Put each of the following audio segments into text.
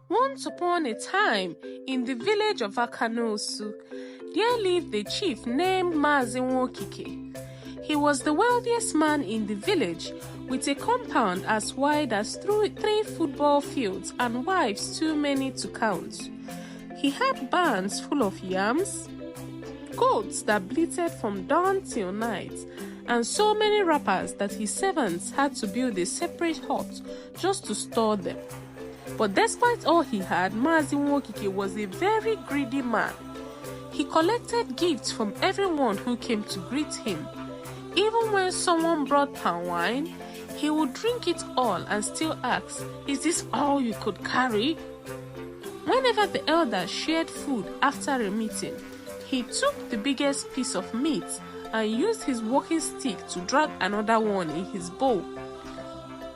Once upon a time, in the village of Akanosu, there lived a chief named Mazinwokike. He was the wealthiest man in the village, with a compound as wide as 3 football fields and wives too many to count. He had barns full of yams, goats that bleated from dawn till night, and so many wrappers that his servants had to build a separate hut just to store them. But despite all he had, Mazinwokike was a very greedy man. He collected gifts from everyone who came to greet him. Even when someone brought palm wine, he would drink it all and still ask, "Is this all you could carry?" Whenever the elders shared food after a meeting, he took the biggest piece of meat and used his walking stick to drag another one in his bowl.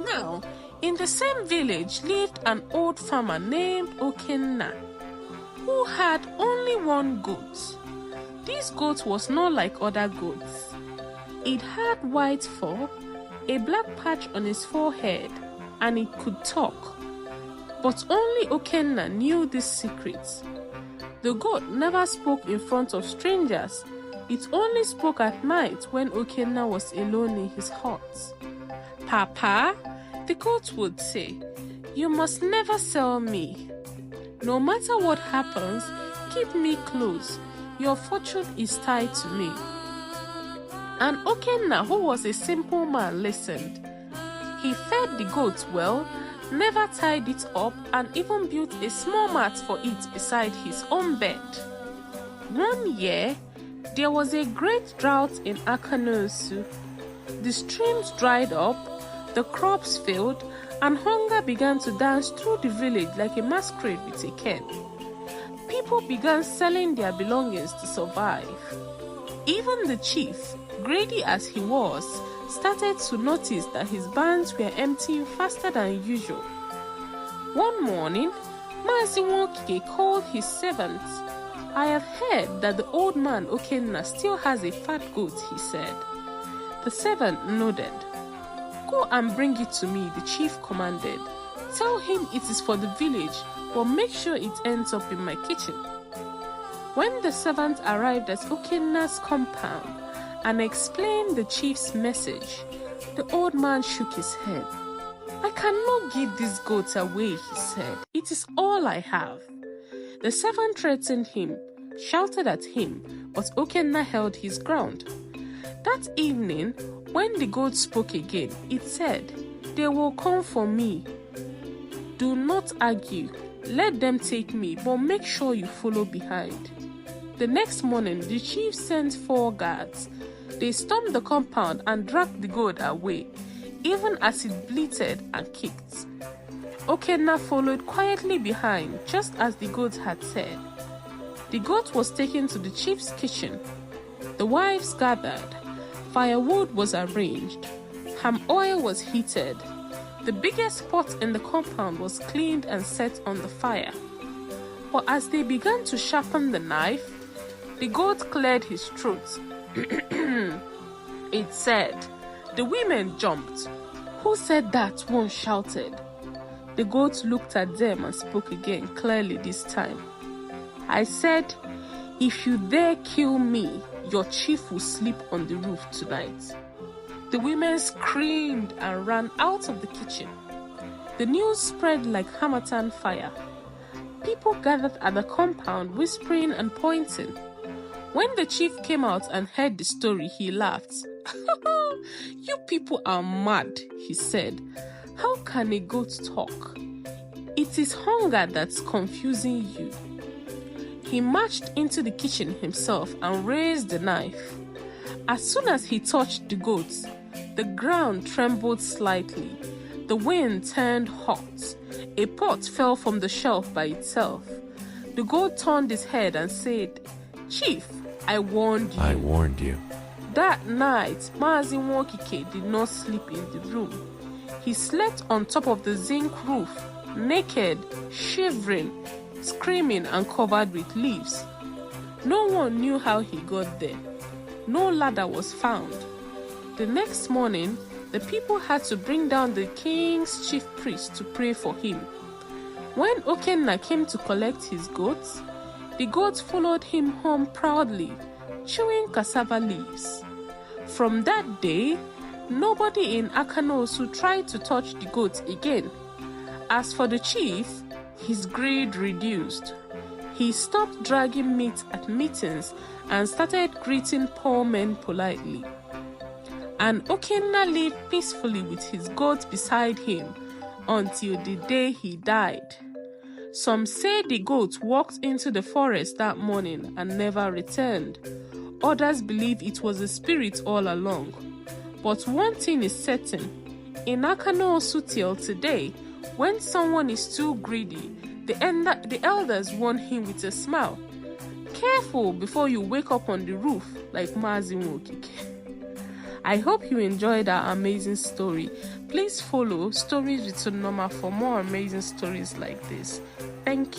Now, in the same village lived an old farmer named Okina, who had only one goat. This goat was not like other goats. It had white fur, a black patch on its forehead, and it could talk. But only Okina knew this secret. The goat never spoke in front of strangers. It only spoke at night when Okina was alone in his hut. "Papa," the goat would say, "you must never sell me. No matter what happens, keep me close. Your fortune is tied to me." And Okina, who was a simple man, listened. He fed the goat well, never tied it up, and even built a small mat for it beside his own bed. One year, there was a great drought in Akanosu. The streams dried up, the crops failed, and hunger began to dance through the village like a masquerade with a cane. People began selling their belongings to survive. Even the chief, greedy as he was, started to notice that his barns were emptying faster than usual. One morning, Mazinwokike called his servants. "I have heard that the old man Okina still has a fat goat," he said. The servant nodded. "Go and bring it to me," the chief commanded. "Tell him it is for the village, but make sure it ends up in my kitchen." When the servant arrived at Okina's compound and explained the chief's message, the old man shook his head. "I cannot give this goat away," he said. "It is all I have." The servant threatened him, shouted at him, but Okina held his ground. That evening, when the goat spoke again, it said, "They will come for me. Do not argue. Let them take me, but make sure you follow behind." The next morning, the chief sent 4 guards. They stormed the compound and dragged the goat away, even as it bleated and kicked. Okina followed quietly behind, just as the goat had said. The goat was taken to the chief's kitchen. The wives gathered. Firewood was arranged. Palm oil was heated. The biggest pot in the compound was cleaned and set on the fire. But as they began to sharpen the knife, the goat cleared his throat. It said. The women jumped. "Who said that?" one shouted. The goat looked at them and spoke again, clearly this time. "I said, if you dare kill me, your chief will sleep on the roof tonight." The women screamed and ran out of the kitchen. The news spread like harmattan fire. People gathered at the compound, whispering and pointing. When the chief came out and heard the story, he laughed. "You people are mad," he said. "How can a goat talk? It is hunger that's confusing you." He marched into the kitchen himself and raised the knife. As soon as he touched the goat, the ground trembled slightly. The wind turned hot. A pot fell from the shelf by itself. The goat turned his head and said, "Chief, I warned you." "I warned you." That night, Mazinwokike did not sleep in the room. He slept on top of the zinc roof, naked, shivering, screaming and covered with leaves. No one knew how he got there. No ladder was found. The next morning, the people had to bring down the king's chief priest to pray for him. When Okina came to collect his goats, the goats followed him home proudly, chewing cassava leaves. From that day, nobody in Akanosu tried to touch the goats again. As for the chief, his greed reduced. He stopped dragging meat at meetings and started greeting poor men politely. And Okina lived peacefully with his goats beside him until the day he died. Some say the goats walked into the forest that morning and never returned. Others believe it was a spirit all along. But one thing is certain, in Akanosu till today, when someone is too greedy, the elders warn him with a smile. Careful before you wake up on the roof like Mazinwokike. I hope you enjoyed our amazing story. Please follow Stories with Sonoma for more amazing stories like this. Thank you.